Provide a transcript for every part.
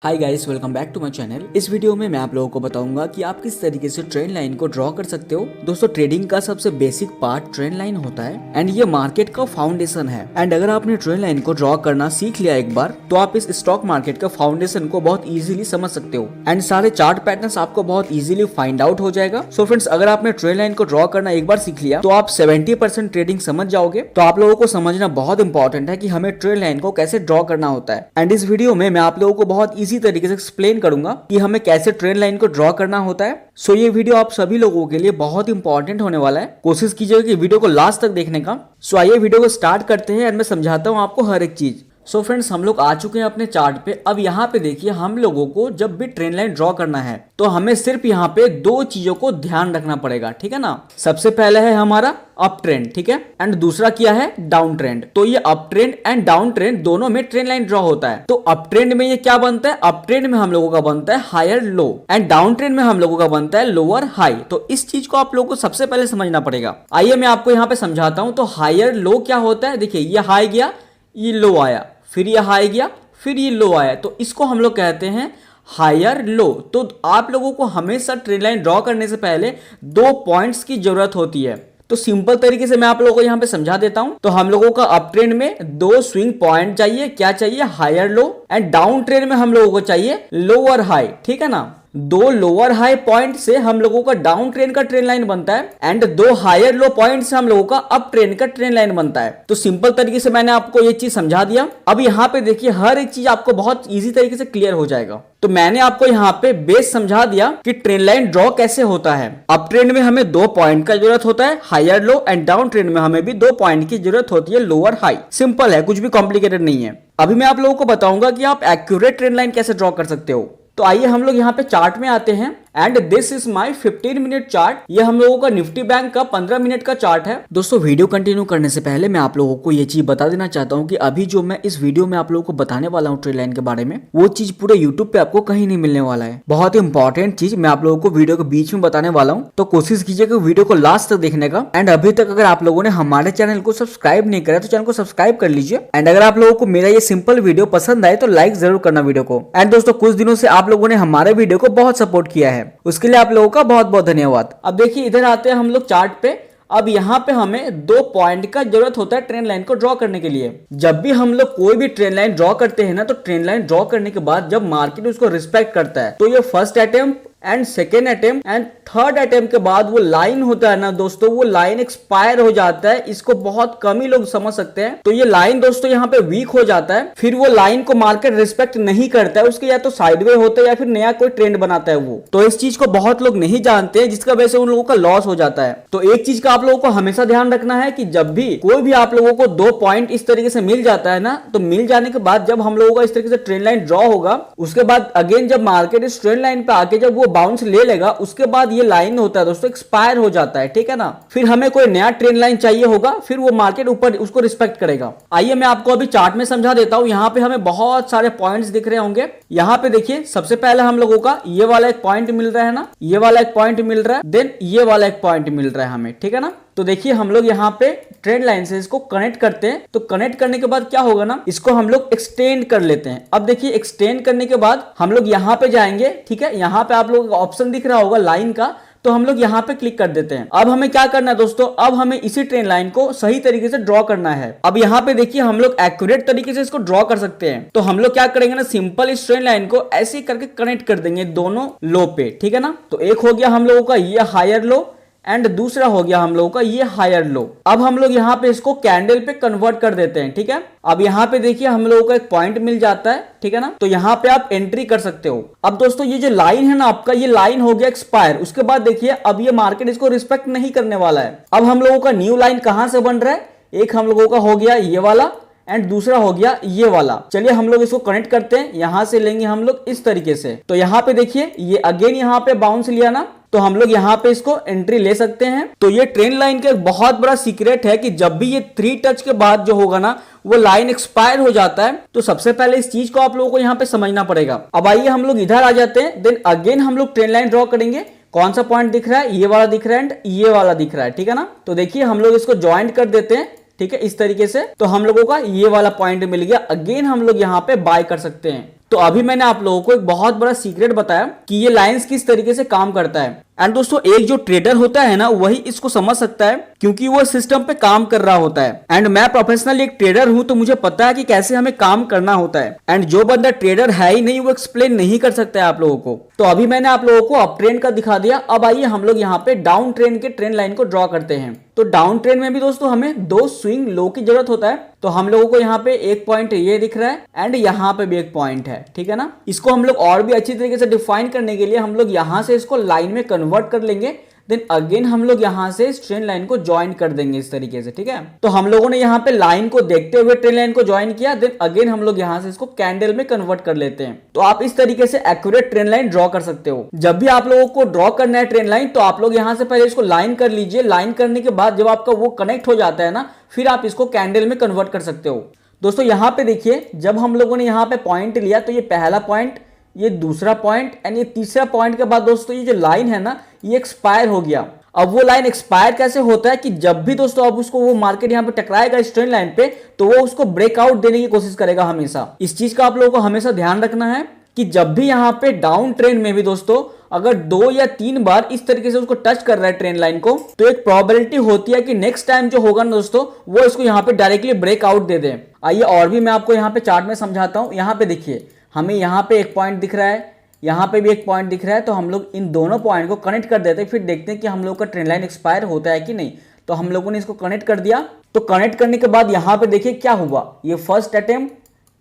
Hi guys, welcome back to my channel. इस video में मैं आप लोगों को बताऊंगा कि आप किस तरीके से ट्रेंड लाइन को ड्रॉ कर सकते हो। दोस्तों, ट्रेडिंग का सबसे बेसिक पार्ट ट्रेंड लाइन होता है एंड ये मार्केट का फाउंडेशन है। एंड अगर आपने ट्रेंड लाइन को ड्रॉ करना सीख लिया एक बार, तो आप इस स्टॉक मार्केट का फाउंडेशन को बहुत इजीली समझ सकते हो एंड सारे चार्ट पैटर्न्स आपको बहुत इजीली फाइंड आउट हो जाएगा। सो फ्रेंड्स, अगर आपने ट्रेंड लाइन को ड्रॉ करना एक बार सीख लिया तो आप 70% ट्रेडिंग समझ जाओगे। तो आप लोगों को समझना बहुत इंपॉर्टेंट है कि हमें ट्रेंड लाइन को कैसे ड्रॉ करना होता है। एंड इस वीडियो में मैं आप लोगों को बहुत इजी तरीके से एक्सप्लेन करूंगा कि हमें कैसे ट्रेंड लाइन को ड्रॉ करना होता है। सो ये वीडियो आप सभी लोगों के लिए बहुत इंपॉर्टेंट होने वाला है। कोशिश कीजिएगा कि वीडियो को लास्ट तक देखने का। सो आइए वीडियो को स्टार्ट करते हैं एंड मैं समझाता हूं आपको हर एक चीज। सो फ्रेंड्स, हम लोग आ चुके हैं अपने चार्ट पे। अब यहाँ पे देखिए, हम लोगों को जब भी ट्रेंड लाइन ड्रॉ करना है तो हमें सिर्फ यहाँ पे दो चीजों को ध्यान रखना पड़ेगा, ठीक है ना। सबसे पहले है हमारा अप ट्रेंड, ठीक है, एंड दूसरा क्या है, डाउन ट्रेंड। तो ये up trend and down trend दोनों में ट्रेंड लाइन ड्रॉ होता है। तो अप ट्रेंड में ये क्या बनता है, अप ट्रेंड में हम लोगों का बनता है higher low and down trend में हम लोगों का बनता है लोअर हाई। तो इस चीज को आप लोगों को सबसे पहले समझना पड़ेगा। आइए मैं आपको यहाँ पे समझाता हूँ। तो हायर लो क्या होता है, देखिए ये हाई गया, ये लो आया, फिर ये हाई गया, फिर ये लो आया, तो इसको हम लोग कहते हैं हायर लो। तो आप लोगों को हमेशा ट्रेंड लाइन ड्रॉ करने से पहले दो पॉइंट्स की जरूरत होती है। तो सिंपल तरीके से मैं आप लोगों को यहाँ पे समझा देता हूं। तो हम लोगों का अप ट्रेंड में दो स्विंग पॉइंट चाहिए, क्या चाहिए, higher low, and down trend में हम लोगों को चाहिए लोअर हाई, ठीक है ना। दो लोअर हाई पॉइंट से हम लोगों का डाउन ट्रेंड का ट्रेंड लाइन बनता है एंड दो हायर लो पॉइंट से हम लोगों का अप ट्रेंड का ट्रेंड लाइन बनता है। तो सिंपल तरीके से मैंने आपको ये चीज समझा दिया। अब यहाँ पे देखिए, हर एक चीज आपको बहुत इजी तरीके से क्लियर हो जाएगा। तो मैंने आपको यहाँ पे बेस समझा दिया कि ट्रेंड लाइन ड्रॉ कैसे होता है। अप ट्रेंड में हमें दो पॉइंट का जरूरत होता है, higher low, and down trend में हमें भी दो पॉइंट की जरूरत होती है, लोअर हाई। सिंपल है, कुछ भी कॉम्प्लिकेटेड नहीं है। अभी मैं आप लोगों को बताऊंगा कि आप एक्यूरेट ट्रेंड लाइन कैसे ड्रॉ कर सकते हो। तो आइए हम लोग यहाँ पे चार्ट में आते हैं and this is my 15 minute chart. ये हम लोगों का निफ्टी बैंक का 15 मिनट का चार्ट है। दोस्तों, वीडियो कंटिन्यू करने से पहले मैं आप लोगों को ये चीज बता देना चाहता हूँ कि अभी जो मैं इस वीडियो में आप लोगों को बताने वाला हूँ ट्रेंड लाइन के बारे में, वो चीज पूरे यूट्यूब पे आपको कहीं नहीं मिलने वाला है। बहुत ही इंपॉर्टेंट चीज मैं आप लोगों को वीडियो के बीच में बताने वाला हूँ। तो कोशिश कीजिएगा वीडियो को लास्ट तक देखने का। एंड अभी तक अगर आप लोगों ने हमारे चैनल को सब्सक्राइब नहीं करा तो चैनल को सब्सक्राइब कर लीजिए। एंड अगर आप लोगों को मेरा ये सिंपल वीडियो पसंद आए तो लाइक जरूर करना वीडियो को। एंड दोस्तों, कुछ दिनों से आप लोगों ने हमारे वीडियो को बहुत सपोर्ट किया है, उसके लिए आप लोगों का बहुत बहुत धन्यवाद। अब देखिए, इधर आते हैं हम लोग चार्ट पे। अब यहाँ पे हमें दो पॉइंट का जरूरत होता है ट्रेंड लाइन को ड्रॉ करने के लिए। जब भी हम लोग कोई भी ट्रेंड लाइन ड्रॉ करते हैं ना, तो ट्रेंड लाइन ड्रॉ करने के बाद जब मार्केट उसको रिस्पेक्ट करता है, तो ये first attempt and second attempt and third attempt के बाद वो लाइन होता है ना दोस्तों, वो लाइन एक्सपायर हो जाता है। इसको बहुत कम ही लोग समझ सकते हैं। तो ये लाइन दोस्तों यहाँ पे वीक हो जाता है, फिर वो लाइन को मार्केट रिस्पेक्ट नहीं करता है, उसके या तो साइडवे होता है या फिर नया कोई ट्रेंड बनाता है वो। तो इस चीज को बहुत लोग नहीं जानते हैं, जिसका वजह से उन लोगों का लॉस हो जाता है। तो एक चीज का आप लोगों को हमेशा ध्यान रखना है कि जब भी कोई भी आप लोगों को दो पॉइंट इस तरीके से मिल जाता है ना, तो मिल जाने के बाद जब हम लोगों का इस तरीके से ट्रेंड लाइन ड्रॉ होगा, उसके बाद अगेन जब मार्केट इस ट्रेंड लाइन पे आके जब वो बाउंस ले लेगा, उसके बाद ये लाइन होता है दोस्तों एक्सपायर हो जाता है, ठीक है ना। फिर हमें कोई नया ट्रेंड लाइन चाहिए होगा, फिर वो मार्केट ऊपर उसको रिस्पेक्ट करेगा। आइए मैं आपको अभी चार्ट में समझा देता हूं। यहाँ पे हमें बहुत सारे पॉइंट्स दिख रहे होंगे। यहाँ पे देखिए, सबसे पहले हम लोगों का ये वाला एक पॉइंट मिल रहा है ना, ये वाला एक पॉइंट मिल रहा है, देन ये वाला एक पॉइंट मिल रहा है हमें, ठीक है ना। तो देखिए, हम लोग यहाँ पे ट्रेंड लाइन से इसको कनेक्ट करते हैं। तो कनेक्ट करने के बाद क्या होगा ना, इसको हम लोग एक्सटेंड कर लेते हैं। अब देखिए, एक्सटेंड करने के बाद हम लोग यहाँ पे जाएंगे, ठीक है। यहाँ पे आप लोगों को ऑप्शन दिख रहा होगा लाइन का, तो हम लोग यहाँ पे क्लिक कर देते हैं। अब हमें क्या करना है दोस्तों, अब हमें इसी ट्रेंड लाइन को सही तरीके से ड्रॉ करना है। अब यहाँ पे देखिए, हम लोग एक्यूरेट तरीके से इसको ड्रॉ कर सकते हैं। तो हम लोग क्या करेंगे ना, सिंपल इस ट्रेंड लाइन को ऐसे ही करके कनेक्ट कर देंगे दोनों लो पे, ठीक है ना। तो एक हो गया हम लोगों का ये हायर लो एंड दूसरा हो गया हम लोगों का ये हायर लो। अब हम लोग यहाँ पे इसको कैंडल पे कन्वर्ट कर देते हैं, ठीक है। अब यहाँ पे देखिए, हम लोगों का एक पॉइंट मिल जाता है, ठीक है ना। तो यहाँ पे आप एंट्री कर सकते हो। अब दोस्तों, ये जो लाइन है ना आपका, ये लाइन हो गया एक्सपायर। उसके बाद देखिए, अब ये मार्केट इसको रिस्पेक्ट नहीं करने वाला है। अब हम लोगों का न्यू लाइन कहां से बन रहा है, एक हम लोगों का हो गया ये वाला एंड दूसरा हो गया ये वाला। चलिए हम लोग इसको कनेक्ट करते हैं। यहां से लेंगे हम लोग इस तरीके से। तो यहाँ पे देखिए, ये अगेन यहाँ पे बाउंस लिया ना, तो हम लोग यहाँ पे इसको एंट्री ले सकते हैं। तो ये ट्रेंड लाइन का एक बहुत बड़ा सीक्रेट है कि जब भी ये 3 टच के बाद जो होगा ना, वो लाइन एक्सपायर हो जाता है। तो सबसे पहले इस चीज को आप लोगों को यहाँ पे समझना पड़ेगा। अब आइए हम लोग इधर आ जाते हैं, देन अगेन हम लोग ट्रेंड लाइन ड्रॉ करेंगे। कौन सा पॉइंट दिख रहा है, ये वाला दिख रहा है एंड ये वाला दिख रहा है, ठीक है ना। तो देखिए, हम लोग इसको ज्वाइंट कर देते हैं, ठीक है, इस तरीके से। तो हम लोगों का ये वाला पॉइंट मिल गया। अगेन हम लोग यहाँ पे बाय कर सकते हैं। तो अभी मैंने आप लोगों को एक बहुत बड़ा सीक्रेट बताया कि ये लाइंस किस तरीके से काम करता है। एंड दोस्तों एक जो ट्रेडर होता है ना वही इसको समझ सकता है क्योंकि वो सिस्टम पे काम कर रहा होता है। एंड मैं प्रोफेशनल एक ट्रेडर हूं तो मुझे पता है कि कैसे हमें काम करना होता है। एंड जो बंदा ट्रेडर है ही नहीं वो एक्सप्लेन नहीं कर सकता है आप लोगों को। तो अभी मैंने आप लोगों को अप ट्रेंड का दिखा दिया। अब आइए हम लोग यहाँ पे डाउन ट्रेंड के ट्रेंड लाइन को ड्रॉ करते हैं। तो डाउन ट्रेंड में भी दोस्तों हमें 2 स्विंग लो की जरूरत होता है। तो हम लोगों को यहाँ पे एक पॉइंट ये दिख रहा है एंड यहाँ पे भी एक पॉइंट है, ठीक है ना। इसको हम लोग और भी अच्छी तरीके से डिफाइन करने के लिए हम लोग यहाँ से इसको लाइन में कन्वर्ट कर लेंगे। देन अगेन हम लोग यहाँ से इस ट्रेंड लाइन को ज्वाइन कर देंगे इस तरीके से, ठीक है। तो हम लोगों ने यहाँ पे लाइन को देखते हुए ट्रेंड लाइन को ज्वाइन किया। देन अगेन हम लोग यहाँ से इसको कैंडल में कन्वर्ट कर लेते हैं। तो आप इस तरीके से एक्यूरेट ट्रेंड लाइन ड्रॉ कर सकते हो। जब भी आप लोगों को ड्रॉ करना है ट्रेंड लाइन तो आप लोग यहाँ से पहले इसको लाइन कर लीजिए। लाइन करने के बाद जब आपका वो कनेक्ट हो जाता है ना फिर आप इसको कैंडल में कन्वर्ट कर सकते हो। दोस्तों यहाँ पे देखिए जब हम लोगों ने यहाँ पे पॉइंट लिया तो ये पहला पॉइंट, ये दूसरा पॉइंट एंड ये तीसरा पॉइंट के बाद दोस्तों ये जो लाइन है ना ये एक्सपायर हो गया। अब वो लाइन एक्सपायर कैसे होता है कि जब भी दोस्तों अब उसको वो मार्केट यहाँ पे टकराएगा इस ट्रेंड लाइन पे तो वो उसको ब्रेकआउट देने की कोशिश करेगा हमेशा। इस चीज का आप लोगों को हमेशा ध्यान रखना है कि जब भी यहाँ पे डाउन ट्रेंड में भी दोस्तों अगर 2 या 3 बार इस तरीके से उसको टच कर रहा है ट्रेंड लाइन को तो एक प्रोबेबिलिटी होती है कि नेक्स्ट टाइम जो होगा ना दोस्तों वो इसको यहाँ पे डायरेक्टली ब्रेकआउट दे दे। आइए और भी मैं आपको यहाँ पे चार्ट में समझाता हूँ। यहाँ पे देखिए हमें यहाँ पे एक पॉइंट दिख रहा है, यहाँ पे भी एक पॉइंट दिख रहा है। तो हम लोग इन दोनों पॉइंट को कनेक्ट कर देते हैं, फिर देखते हैं कि हम लोग का ट्रेंड लाइन एक्सपायर होता है कि नहीं। तो हम लोगों ने इसको कनेक्ट कर दिया। तो कनेक्ट करने के बाद यहाँ पे देखिए क्या हुआ, ये फर्स्ट अटेम्प्ट,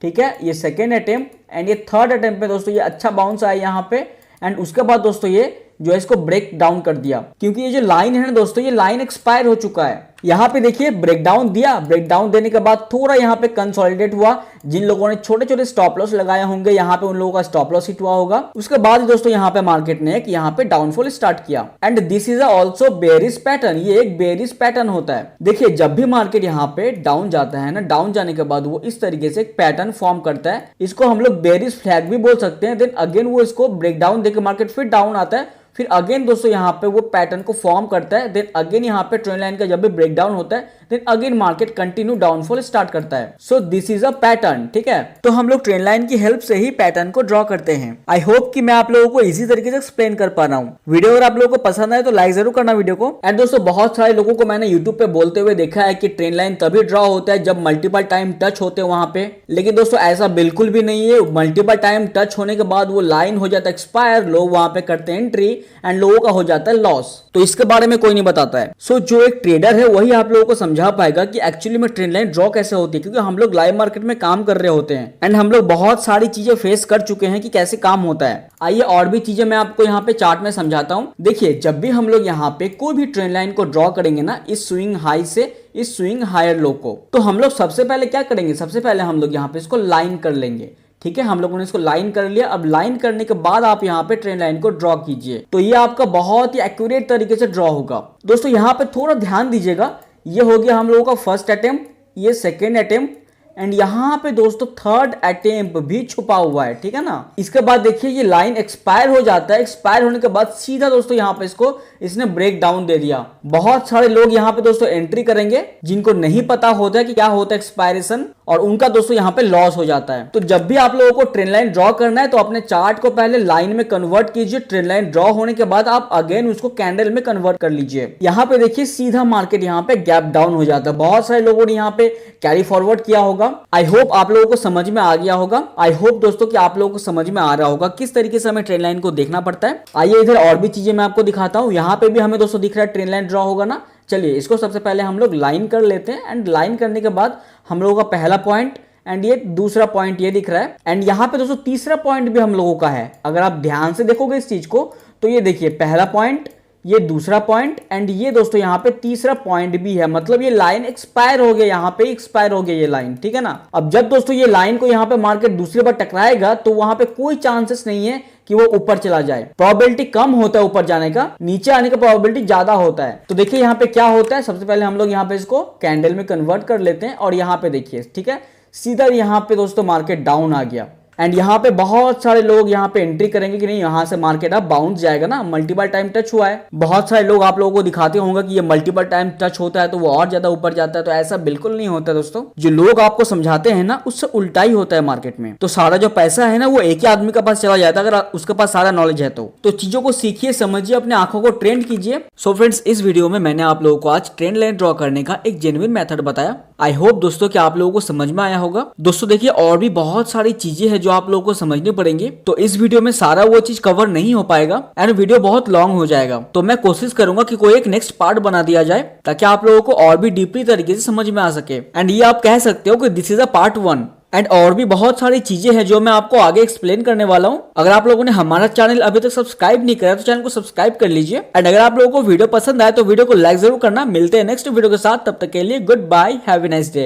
ठीक है, ये सेकेंड अटेम्प्ट एंड ये थर्ड अटेम्प्ट पे दोस्तों ये अच्छा बाउंस आया यहाँ पे। एंड उसके बाद दोस्तों ये जो है इसको ब्रेक डाउन कर दिया क्योंकि ये जो लाइन है ना दोस्तों ये लाइन एक्सपायर हो चुका है। यहाँ पे देखिए ब्रेक डाउन दिया, ब्रेक डाउन देने के बाद थोड़ा यहाँ पे कंसोलिडेट हुआ। जिन लोगों ने छोटे छोटे स्टॉप लॉस लगाए होंगे यहाँ पे उन लोगों का स्टॉप लॉस हिट हुआ होगा। उसके बाद दोस्तों यहाँ पे मार्केट ने एक यहाँ पे डाउनफॉल स्टार्ट किया and this is also bearish pattern. ये एक बेरिश पैटर्न होता है। देखिए जब भी मार्केट यहाँ पे डाउन जाता है ना, डाउन जाने के बाद वो इस तरीके से एक पैटर्न फॉर्म करता है। इसको हम लोग बेरिश फ्लैग भी बोल सकते हैं। देन अगेन वो इसको ब्रेक डाउन देकर मार्केट फिर डाउन आता है, फिर अगेन दोस्तों यहाँ पे वो पैटर्न को फॉर्म करता है। देन अगेन यहाँ पे ट्रेंड लाइन का जब भी ब्रेक डाउन होता है then again market continue downfall start करता है। So this is a pattern, ठीक है। तो हम लोग ट्रेंड लाइन की हेल्प से ही पैटर्न को ड्रॉ करते हैं। आई होप कि मैं आप लोगों को इसी तरीके से एक्सप्लेन कर पा रहा हूँ। वीडियो अगर आप लोगों को पसंद आए तो लाइक जरूर करना वीडियो को। एंड दोस्तों बहुत सारे लोगों को मैंने यूट्यूब पे बोलते हुए देखा है कि ट्रेंड लाइन तभी ड्रॉ होता है जब मल्टीपल टाइम टच होते हैं वहां पे। लेकिन दोस्तों ऐसा बिल्कुल भी नहीं है। मल्टीपल टाइम टच होने के बाद वो लाइन हो जाता है एक्सपायर, लोग वहां पे करते हैं एंट्री एंड लोगों का हो जाता है लॉस। तो इसके बारे में कोई नहीं बताता है। सो जो एक ट्रेडर है वही आप लोगों को समझा पाएगा कि एक्चुअली में ट्रेंड लाइन ड्रॉ कैसे होती है, क्योंकि हम लोग लाइव मार्केट में काम कर रहे होते हैं एंड हम लोग बहुत सारी चीजें फेस कर चुके हैं कि कैसे काम होता है। आइए और भी चीजें मैं आपको यहाँ पे चार्ट में समझाता हूँ। देखिए जब भी हम लोग यहाँ पे कोई भी ट्रेंड लाइन को ड्रॉ करेंगे ना इस स्विंग हाई से इस स्विंग हायर लो को, तो हम लोग सबसे पहले क्या करेंगे, सबसे पहले हम लोग यहाँ पे इसको लाइन कर लेंगे। ठीक है, हम लोगों ने इसको लाइन कर लिया। अब लाइन करने के बाद आप यहाँ पे ट्रेंड लाइन को ड्रॉ कीजिए तो ये आपका बहुत ही एक्यूरेट तरीके से ड्रॉ होगा। दोस्तों यहाँ पे थोड़ा ध्यान दीजिएगा, ये हो गया हम लोगों का फर्स्ट अटेम्प्ट, ये सेकेंड अटेम्प्ट एंड यहाँ पे दोस्तों थर्ड अटेम्प्ट भी छुपा हुआ है, ठीक है ना। इसके बाद देखिए ये लाइन एक्सपायर हो जाता है। एक्सपायर होने के बाद सीधा दोस्तों यहाँ पे इसको इसने ब्रेक डाउन दे दिया। बहुत सारे लोग यहाँ पे दोस्तों एंट्री करेंगे जिनको नहीं पता होता है कि क्या होता है एक्सपायरेशन, और उनका दोस्तों यहाँ पे लॉस हो जाता है। तो जब भी आप लोगों को ट्रेंड लाइन ड्रॉ करना है तो अपने चार्ट को पहले लाइन में कन्वर्ट कीजिए। ट्रेंड लाइन ड्रॉ होने के बाद आप अगेन उसको कैंडल में कन्वर्ट कर लीजिए। यहाँ पे देखिए सीधा मार्केट यहाँ पे गैप डाउन हो जाता है। बहुत सारे लोगों ने यहाँ पे कैरी फॉरवर्ड किया होगा। आई होप आप लोगों को समझ में आ गया होगा। आई होप दोस्तों कि आप लोगों को समझ में आ रहा होगा किस तरीके से हमें ट्रेंड लाइन को देखना पड़ता है। आइए इधर और भी चीजें मैं आपको दिखाता हूँ। यहाँ पे भी हमें दोस्तों दिख रहा है ट्रेंड लाइन ड्रॉ होगा ना। चलिए इसको सबसे पहले हम लोग लाइन कर लेते हैं एंड लाइन करने के बाद हम लोगों का पहला पॉइंट एंड ये दूसरा पॉइंट ये दिख रहा है एंड यहाँ पे दोस्तों तीसरा पॉइंट भी हम लोगों का है। अगर आप ध्यान से देखोगे इस चीज को तो ये देखिए पहला पॉइंट, ये दूसरा पॉइंट एंड ये दोस्तों यहाँ पे तीसरा पॉइंट भी है। मतलब ये लाइन एक्सपायर हो गया, यहाँ पे एक्सपायर हो गया ये लाइन, ठीक है ना। अब जब दोस्तों ये लाइन को यहाँ पे मार्केट दूसरी बार टकराएगा तो वहां पे कोई चांसेस नहीं है कि वो ऊपर चला जाए। प्रोबेबिलिटी कम होता है ऊपर जाने का, नीचे आने का प्रोबेबिलिटी ज्यादा होता है। तो देखिए यहाँ पे क्या होता है, सबसे पहले हम लोग यहाँ पे इसको कैंडल में कन्वर्ट कर लेते हैं और यहाँ पे देखिए ठीक है सीधा यहाँ पे दोस्तों मार्केट डाउन आ गया एंड यहाँ पे बहुत सारे लोग यहाँ पे एंट्री करेंगे कि नहीं यहाँ से मार्केट अब बाउंस जाएगा ना, मल्टीपल टाइम टच हुआ है। बहुत सारे लोग आप लोगों को दिखाते होंगे कि ये मल्टीपल टाइम टच होता है तो वो और ज्यादा ऊपर जाता है, तो ऐसा बिल्कुल नहीं होता दोस्तों। जो लोग आपको समझाते हैं ना उससे उल्टा ही होता है मार्केट में। तो सारा जो पैसा है ना वो एक ही आदमी के पास चला जाता है अगर उसके पास सारा नॉलेज है तो चीजों को सीखिए, समझिए, अपने आंखों को ट्रेंड कीजिए। सो फ्रेंड्स, इस वीडियो में मैंने आप लोगों को आज ट्रेंड लाइन ड्रॉ करने का एक जेन्युइन मेथड बताया। आई होप दोस्तों कि आप लोगों को समझ में आया होगा। दोस्तों देखिए, और भी बहुत सारी चीजें हैं जो आप लोगों को समझनी पड़ेंगी, तो इस वीडियो में सारा वो चीज कवर नहीं हो पाएगा एंड वीडियो बहुत लॉन्ग हो जाएगा। तो मैं कोशिश करूंगा कि कोई एक नेक्स्ट पार्ट बना दिया जाए ताकि आप लोगों को और भी डीपली तरीके से समझ में आ सके। एंड ये आप कह सकते हो कि this is a part 1 and और भी बहुत सारी चीजें हैं जो मैं आपको आगे एक्सप्लेन करने वाला हूं। अगर आप लोगों ने हमारा चैनल अभी तक सब्सक्राइब नहीं करा तो चैनल को सब्सक्राइब कर लीजिए। एंड अगर आप लोगों को वीडियो पसंद आए तो वीडियो को लाइक जरूर करना। मिलते हैं नेक्स्ट वीडियो के साथ, तब तक के लिए goodbye, have a nice day.